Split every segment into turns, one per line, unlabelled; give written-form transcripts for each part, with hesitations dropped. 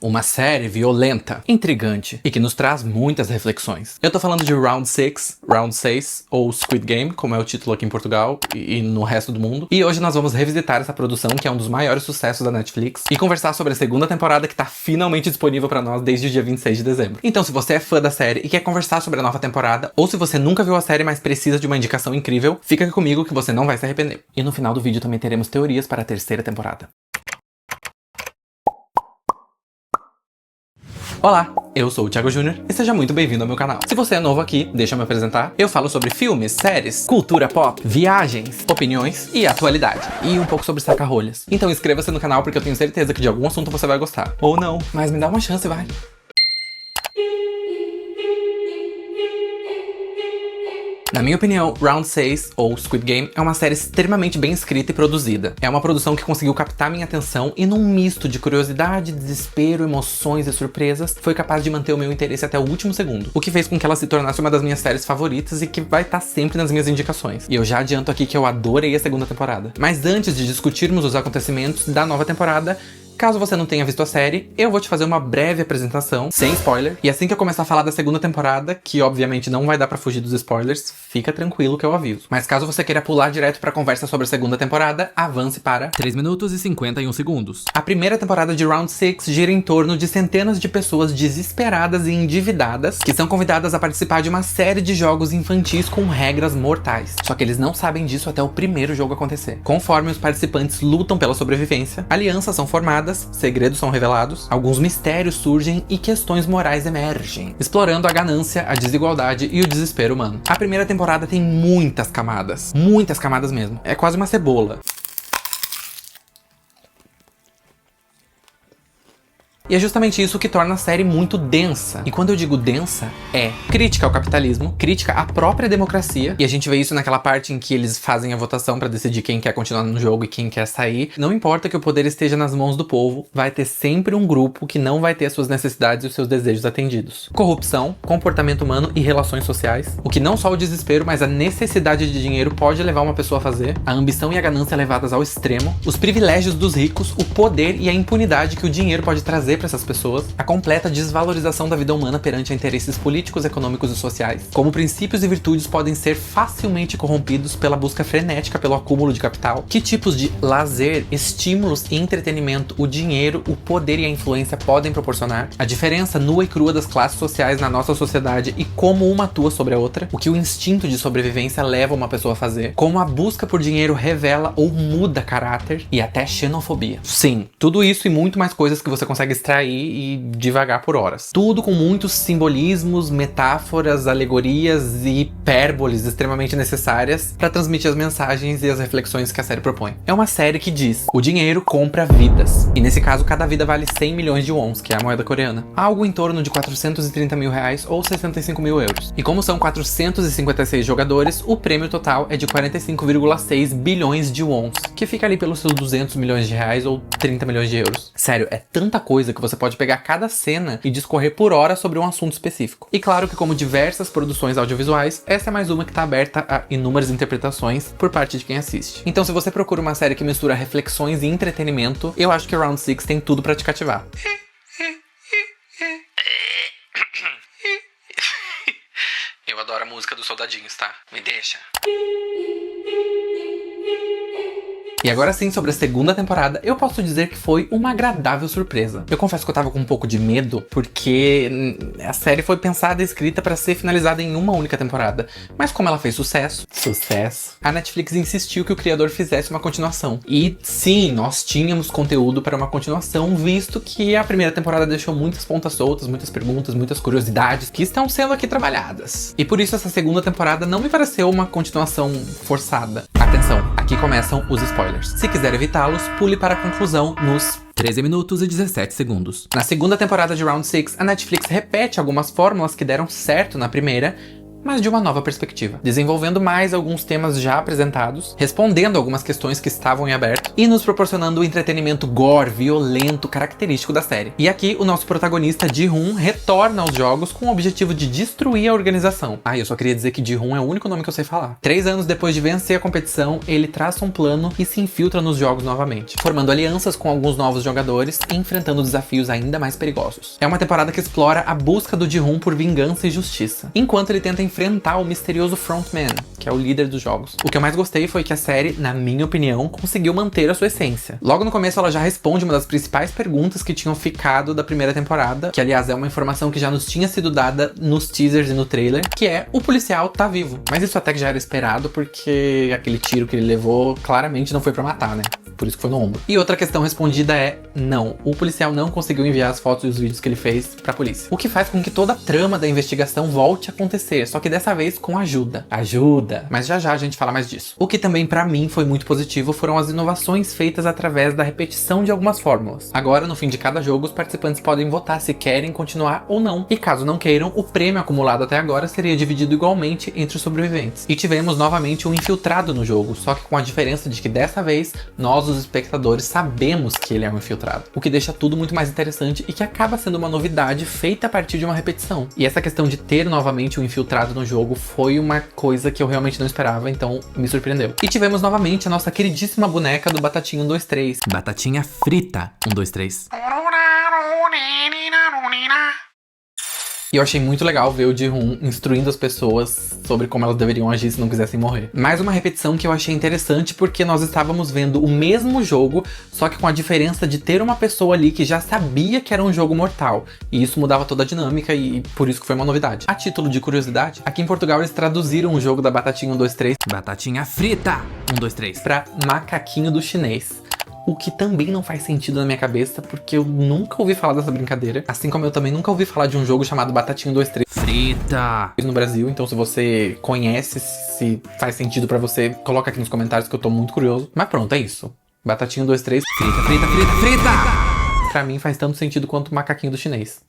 Uma série violenta, intrigante e que nos traz muitas reflexões. Eu tô falando de Round 6, ou Squid Game, como é o título aqui em Portugal e no resto do mundo. E hoje nós vamos revisitar essa produção, que é um dos maiores sucessos da Netflix, e conversar sobre a segunda temporada que tá finalmente disponível pra nós desde o dia 26 de dezembro. Então, se você é fã da série e quer conversar sobre a nova temporada, ou se você nunca viu a série, mas precisa de uma indicação incrível, fica aqui comigo que você não vai se arrepender. E no final do vídeo também teremos teorias para a terceira temporada. Olá, eu sou o Thiago Júnior e seja muito bem-vindo ao meu canal. Se você é novo aqui, deixa eu me apresentar. Eu falo sobre filmes, séries, cultura pop, viagens, opiniões e atualidade. E um pouco sobre saca-rolhas. Então inscreva-se no canal porque eu tenho certeza que de algum assunto você vai gostar. Ou não, mas me dá uma chance, vai. Na minha opinião, Round 6, ou Squid Game, é uma série extremamente bem escrita e produzida. É uma produção que conseguiu captar minha atenção e num misto de curiosidade, desespero, emoções e surpresas, foi capaz de manter o meu interesse até o último segundo. O que fez com que ela se tornasse uma das minhas séries favoritas e que vai estar sempre nas minhas indicações. E eu já adianto aqui que eu adorei a segunda temporada. Mas antes de discutirmos os acontecimentos da nova temporada, caso você não tenha visto a série, eu vou te fazer uma breve apresentação, sem spoiler. E assim que eu começar a falar da segunda temporada, que obviamente não vai dar pra fugir dos spoilers, fica tranquilo que eu aviso. Mas caso você queira pular direto pra conversa sobre a segunda temporada, avance para 3 minutos e 51 segundos. A primeira temporada de Round 6 gira em torno de centenas de pessoas desesperadas e endividadas que são convidadas a participar de uma série de jogos infantis com regras mortais. Só que eles não sabem disso até o primeiro jogo acontecer. Conforme os participantes lutam pela sobrevivência, alianças são formadas, segredos são revelados, alguns mistérios surgem e questões morais emergem, explorando a ganância, a desigualdade e o desespero humano. A primeira temporada tem muitas camadas mesmo. É quase uma cebola. E é justamente isso que torna a série muito densa. E quando eu digo densa, é crítica ao capitalismo, crítica à própria democracia. E a gente vê isso naquela parte em que eles fazem a votação pra decidir quem quer continuar no jogo e quem quer sair. Não importa que o poder esteja nas mãos do povo, vai ter sempre um grupo que não vai ter as suas necessidades e os seus desejos atendidos. Corrupção, comportamento humano e relações sociais. O que não só o desespero, mas a necessidade de dinheiro pode levar uma pessoa a fazer. A ambição e a ganância levadas ao extremo. Os privilégios dos ricos, o poder e a impunidade que o dinheiro pode trazer para essas pessoas, a completa desvalorização da vida humana perante a interesses políticos, econômicos e sociais, como princípios e virtudes podem ser facilmente corrompidos pela busca frenética pelo acúmulo de capital, que tipos de lazer, estímulos e entretenimento o dinheiro, o poder e a influência podem proporcionar, a diferença nua e crua das classes sociais na nossa sociedade e como uma atua sobre a outra, o que o instinto de sobrevivência leva uma pessoa a fazer, como a busca por dinheiro revela ou muda caráter e até xenofobia. Sim, tudo isso e muito mais coisas que você consegue extrair e divagar por horas. Tudo com muitos simbolismos, metáforas, alegorias e hipérboles extremamente necessárias para transmitir as mensagens e as reflexões que a série propõe. É uma série que diz: o dinheiro compra vidas. E nesse caso, cada vida vale 100 milhões de wons, que é a moeda coreana. Algo em torno de 430 mil reais ou 65 mil euros. E como são 456 jogadores, o prêmio total é de 45,6 bilhões de wons, que fica ali pelos seus 200 milhões de reais ou 30 milhões de euros. Sério, é tanta coisa que você pode pegar cada cena e discorrer por hora sobre um assunto específico. E claro que, como diversas produções audiovisuais, essa é mais uma que tá aberta a inúmeras interpretações por parte de quem assiste. Então, se você procura uma série que mistura reflexões e entretenimento, eu acho que Round 6 tem tudo pra te cativar. Eu adoro a música dos soldadinhos, tá? Me deixa. E agora sim, sobre a segunda temporada, eu posso dizer que foi uma agradável surpresa. Eu confesso que eu tava com um pouco de medo, porque a série foi pensada e escrita pra ser finalizada em uma única temporada. Mas como ela fez sucesso, a Netflix insistiu que o criador fizesse uma continuação. E sim, nós tínhamos conteúdo para uma continuação, visto que a primeira temporada deixou muitas pontas soltas, muitas perguntas, muitas curiosidades que estão sendo aqui trabalhadas. E por isso essa segunda temporada não me pareceu uma continuação forçada. Atenção, aqui começam os spoilers. Se quiser evitá-los, pule para a conclusão nos 13 minutos e 17 segundos. Na segunda temporada de Round 6, a Netflix repete algumas fórmulas que deram certo na primeira, mas de uma nova perspectiva, desenvolvendo mais alguns temas já apresentados, respondendo algumas questões que estavam em aberto e nos proporcionando o entretenimento gore, violento, característico da série. E aqui o nosso protagonista Ji-hoon retorna aos jogos com o objetivo de destruir a organização. Eu só queria dizer que Ji-hoon é o único nome que eu sei falar. 3 anos depois de vencer a competição, ele traça um plano e se infiltra nos jogos novamente, formando alianças com alguns novos jogadores e enfrentando desafios ainda mais perigosos. É uma temporada que explora a busca do Ji-hoon por vingança e justiça, enquanto ele tenta enfrentar o misterioso Frontman, que é o líder dos jogos. O que eu mais gostei foi que a série, na minha opinião, conseguiu manter a sua essência. Logo no começo ela já responde uma das principais perguntas que tinham ficado da primeira temporada, que aliás é uma informação que já nos tinha sido dada nos teasers e no trailer, que é: o policial tá vivo. Mas isso até que já era esperado, porque aquele tiro que ele levou claramente não foi pra matar, né? Por isso que foi no ombro. E outra questão respondida é: não, o policial não conseguiu enviar as fotos e os vídeos que ele fez pra polícia. O que faz com que toda a trama da investigação volte a acontecer, só que dessa vez com ajuda. Mas já já a gente fala mais disso. O que também pra mim foi muito positivo foram as inovações feitas através da repetição de algumas fórmulas. Agora, no fim de cada jogo, os participantes podem votar se querem continuar ou não. E caso não queiram, o prêmio acumulado até agora seria dividido igualmente entre os sobreviventes. E tivemos novamente um infiltrado no jogo, só que com a diferença de que dessa vez, nós, os espectadores, sabemos que ele é um infiltrado. O que deixa tudo muito mais interessante e que acaba sendo uma novidade feita a partir de uma repetição. E essa questão de ter novamente um infiltrado no jogo foi uma coisa que eu realmente não esperava, então me surpreendeu. E tivemos novamente a nossa queridíssima boneca do Batatinha 123. Batatinha frita 123. E eu achei muito legal ver o Ji-hoon instruindo as pessoas sobre como elas deveriam agir se não quisessem morrer. Mais uma repetição que eu achei interessante, porque nós estávamos vendo o mesmo jogo, só que com a diferença de ter uma pessoa ali que já sabia que era um jogo mortal. E isso mudava toda a dinâmica e por isso que foi uma novidade. A título de curiosidade, aqui em Portugal eles traduziram o jogo da Batatinha 123, Batatinha frita 123, pra macaquinho do chinês. O que também não faz sentido na minha cabeça, porque eu nunca ouvi falar dessa brincadeira. Assim como eu também nunca ouvi falar de um jogo chamado Batatinha 123 frita no Brasil. Então se você conhece, se faz sentido pra você, coloca aqui nos comentários que eu tô muito curioso. Mas pronto, é isso. Batatinha 123 frita. Pra mim faz tanto sentido quanto o macaquinho do chinês.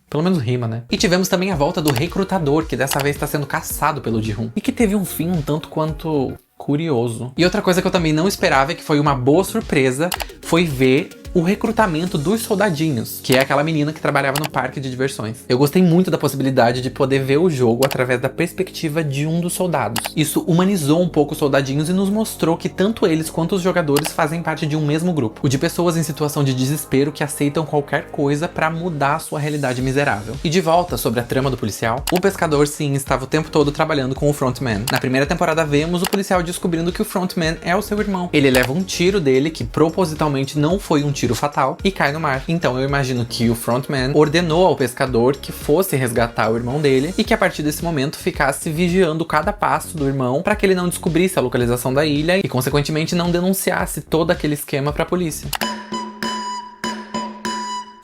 Pelo menos rima, né? E tivemos também a volta do recrutador, que dessa vez tá sendo caçado pelo Ji-hoon. E que teve um fim um tanto quanto curioso. E outra coisa que eu também não esperava, e que foi uma boa surpresa, foi ver o recrutamento dos soldadinhos, que é aquela menina que trabalhava no parque de diversões. Eu gostei muito da possibilidade de poder ver o jogo através da perspectiva de um dos soldados. Isso humanizou um pouco os soldadinhos e nos mostrou que tanto eles quanto os jogadores fazem parte de um mesmo grupo. O de pessoas em situação de desespero que aceitam qualquer coisa pra mudar a sua realidade miserável. E de volta sobre a trama do policial, o pescador sim estava o tempo todo trabalhando com o Frontman. Na primeira temporada vemos o policial descobrindo que o Frontman é o seu irmão. Ele leva um tiro dele, que propositalmente não foi um tiro fatal, e cai no mar. Então eu imagino que o Frontman ordenou ao pescador que fosse resgatar o irmão dele e que a partir desse momento ficasse vigiando cada passo do irmão para que ele não descobrisse a localização da ilha e consequentemente não denunciasse todo aquele esquema para a polícia.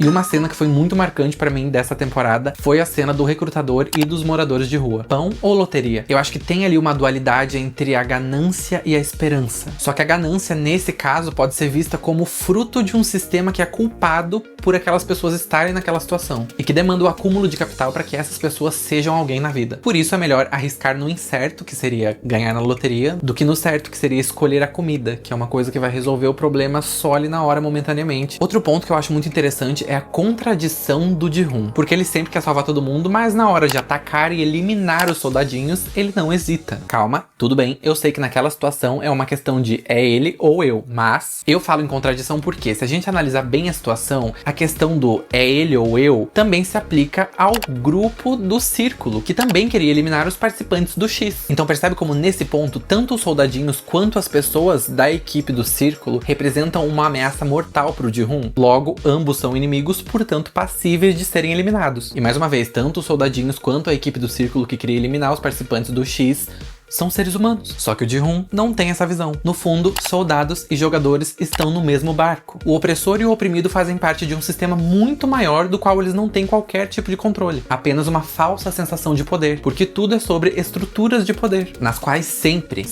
E uma cena que foi muito marcante pra mim dessa temporada foi a cena do recrutador e dos moradores de rua. Pão ou loteria? Eu acho que tem ali uma dualidade entre a ganância e a esperança. Só que a ganância, nesse caso, pode ser vista como fruto de um sistema que é culpado por aquelas pessoas estarem naquela situação e que demanda o acúmulo de capital para que essas pessoas sejam alguém na vida. Por isso é melhor arriscar no incerto, que seria ganhar na loteria, do que no certo, que seria escolher a comida, que é uma coisa que vai resolver o problema só ali na hora, momentaneamente. Outro ponto que eu acho muito interessante é a contradição do Ji-hoon, porque ele sempre quer salvar todo mundo, mas na hora de atacar e eliminar os soldadinhos, ele não hesita. Calma, tudo bem, eu sei que naquela situação é uma questão de é ele ou eu, mas eu falo em contradição porque se a gente analisar bem a situação, a questão do é ele ou eu também se aplica ao grupo do Círculo, que também queria eliminar os participantes do X. Então percebe como nesse ponto, tanto os soldadinhos quanto as pessoas da equipe do Círculo representam uma ameaça mortal pro Ji-hoon. Logo, ambos são inimigos, portanto passíveis de serem eliminados. E mais uma vez, tanto os soldadinhos quanto a equipe do Círculo que queria eliminar os participantes do X são seres humanos. Só que o Ji-hoon não tem essa visão. No fundo, soldados e jogadores estão no mesmo barco. O opressor e o oprimido fazem parte de um sistema muito maior do qual eles não têm qualquer tipo de controle. Apenas uma falsa sensação de poder, porque tudo é sobre estruturas de poder, nas quais sempre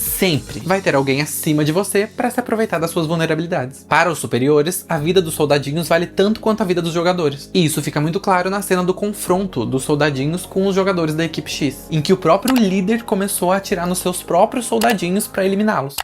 vai ter alguém acima de você para se aproveitar das suas vulnerabilidades. Para os superiores, a vida dos soldadinhos vale tanto quanto a vida dos jogadores. E isso fica muito claro na cena do confronto dos soldadinhos com os jogadores da equipe X, em que o próprio líder começou a atirar nos seus próprios soldadinhos para eliminá-los.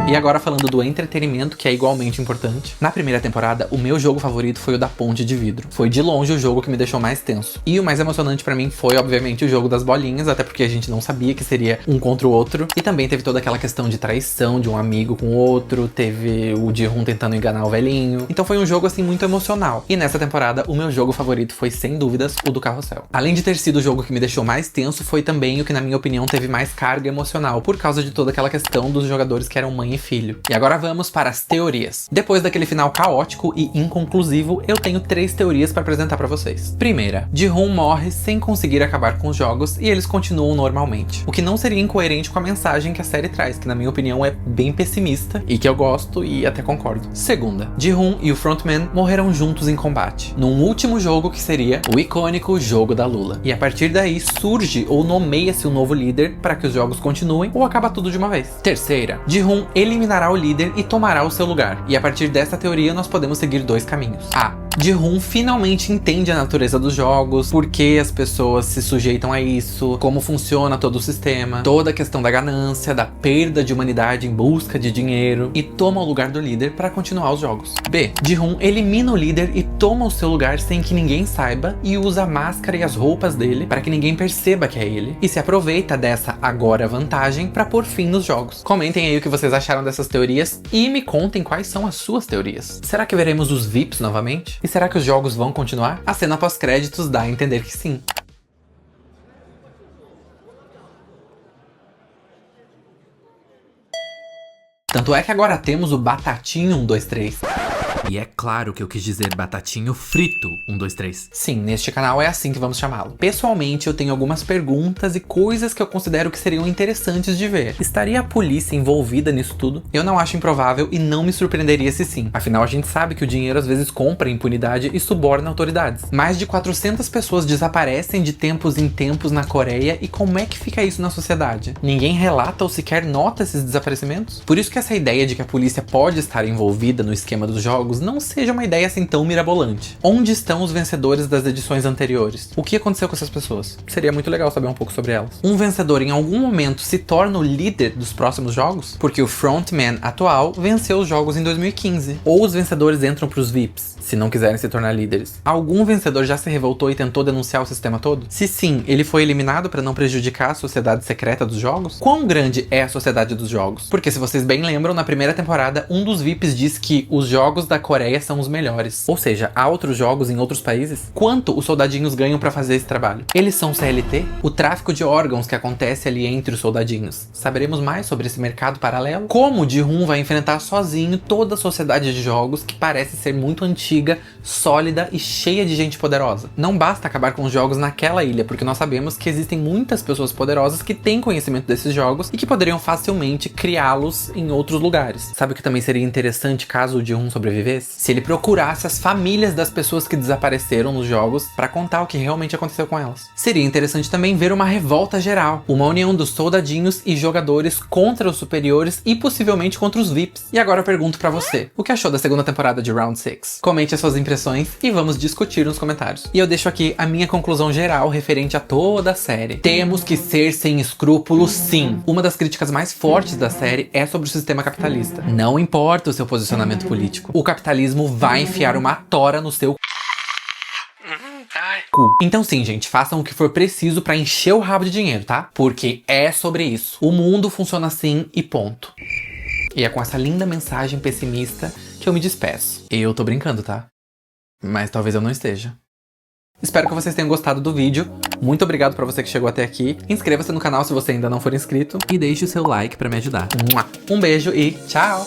E agora falando do entretenimento, que é igualmente importante. Na primeira temporada, o meu jogo favorito foi o da ponte de vidro. Foi de longe o jogo que me deixou mais tenso. E o mais emocionante pra mim foi, obviamente, o jogo das bolinhas, até porque a gente não sabia que seria um contra o outro. E também teve toda aquela questão de traição de um amigo com o outro, teve o Ji-hoon tentando enganar o velhinho. Então foi um jogo, assim, muito emocional. E nessa temporada, o meu jogo favorito foi, sem dúvidas, o do carrossel. Além de ter sido o jogo que me deixou mais tenso, foi também o que, na minha opinião, teve mais carga emocional, por causa de toda aquela questão dos jogadores que eram mãe e filho. E agora vamos para as teorias. Depois daquele final caótico e inconclusivo, eu tenho 3 teorias para apresentar para vocês. Primeira, Ji-hoon morre sem conseguir acabar com os jogos e eles continuam normalmente. O que não seria incoerente com a mensagem que a série traz, que na minha opinião é bem pessimista e que eu gosto e até concordo. Segunda, Ji-hoon e o frontman morreram juntos em combate, num último jogo que seria o icônico Jogo da Lula. E a partir daí surge ou nomeia-se um novo líder para que os jogos continuem ou acaba tudo de uma vez. Terceira, Ji-hoon eliminará o líder e tomará o seu lugar. E a partir dessa teoria nós podemos seguir 2 caminhos. Ji-hoon finalmente entende a natureza dos jogos, por que as pessoas se sujeitam a isso, como funciona todo o sistema, toda a questão da ganância, da perda de humanidade em busca de dinheiro, e toma o lugar do líder para continuar os jogos. B. Ji-hoon elimina o líder e toma o seu lugar sem que ninguém saiba e usa a máscara e as roupas dele para que ninguém perceba que é ele, e se aproveita dessa agora vantagem para pôr fim nos jogos. Comentem aí o que vocês acharam dessas teorias e me contem quais são as suas teorias. Será que veremos os VIPs novamente? E será que os jogos vão continuar? A cena pós-créditos dá a entender que sim. Tanto é que agora temos o Batatinho 123. E é claro que eu quis dizer batatinho frito 123. Sim, neste canal é assim que vamos chamá-lo. Pessoalmente, eu tenho algumas perguntas e coisas que eu considero que seriam interessantes de ver. Estaria a polícia envolvida nisso tudo? Eu não acho improvável e não me surpreenderia se sim. Afinal, a gente sabe que o dinheiro às vezes compra impunidade e suborna autoridades. Mais de 400 pessoas desaparecem de tempos em tempos na Coreia, e como é que fica isso na sociedade? Ninguém relata ou sequer nota esses desaparecimentos? Por isso que essa ideia de que a polícia pode estar envolvida no esquema dos jogos não seja uma ideia assim tão mirabolante. Onde estão os vencedores das edições anteriores? O que aconteceu com essas pessoas? Seria muito legal saber um pouco sobre elas. Um vencedor em algum momento se torna o líder dos próximos jogos? Porque o frontman atual venceu os jogos em 2015. Ou os vencedores entram pros VIPs, se não quiserem se tornar líderes. Algum vencedor já se revoltou e tentou denunciar o sistema todo? Se sim, ele foi eliminado para não prejudicar a sociedade secreta dos jogos? Quão grande é a sociedade dos jogos? Porque se vocês bem lembram, na primeira temporada, um dos VIPs diz que os jogos da Coreia são os melhores. Ou seja, há outros jogos em outros países? Quanto os soldadinhos ganham pra fazer esse trabalho? Eles são CLT? O tráfico de órgãos que acontece ali entre os soldadinhos? Saberemos mais sobre esse mercado paralelo? Como Ji-hoon vai enfrentar sozinho toda a sociedade de jogos que parece ser muito antiga, sólida e cheia de gente poderosa? Não basta acabar com os jogos naquela ilha, porque nós sabemos que existem muitas pessoas poderosas que têm conhecimento desses jogos e que poderiam facilmente criá-los em outros lugares. Sabe o que também seria interessante caso o Ji-hoon sobrevivesse? Se ele procurasse as famílias das pessoas que desapareceram nos jogos para contar o que realmente aconteceu com elas. Seria interessante também ver uma revolta geral, uma união dos soldadinhos e jogadores contra os superiores e possivelmente contra os VIPs. E agora eu pergunto pra você, o que achou da segunda temporada de Round 6? Comente as suas impressões e vamos discutir nos comentários. E eu deixo aqui a minha conclusão geral referente a toda a série. Temos que ser sem escrúpulos, sim. Uma das críticas mais fortes da série é sobre o sistema capitalista. Não importa o seu posicionamento político, o capitalismo vai enfiar uma tora no seu cu. Então sim, gente, façam o que for preciso pra encher o rabo de dinheiro, tá? Porque é sobre isso. O mundo funciona assim e ponto. E é com essa linda mensagem pessimista que eu me despeço. Eu tô brincando, tá? Mas talvez eu não esteja. Espero que vocês tenham gostado do vídeo. Muito obrigado pra você que chegou até aqui. Inscreva-se no canal se você ainda não for inscrito. E deixe o seu like pra me ajudar. Um beijo e tchau!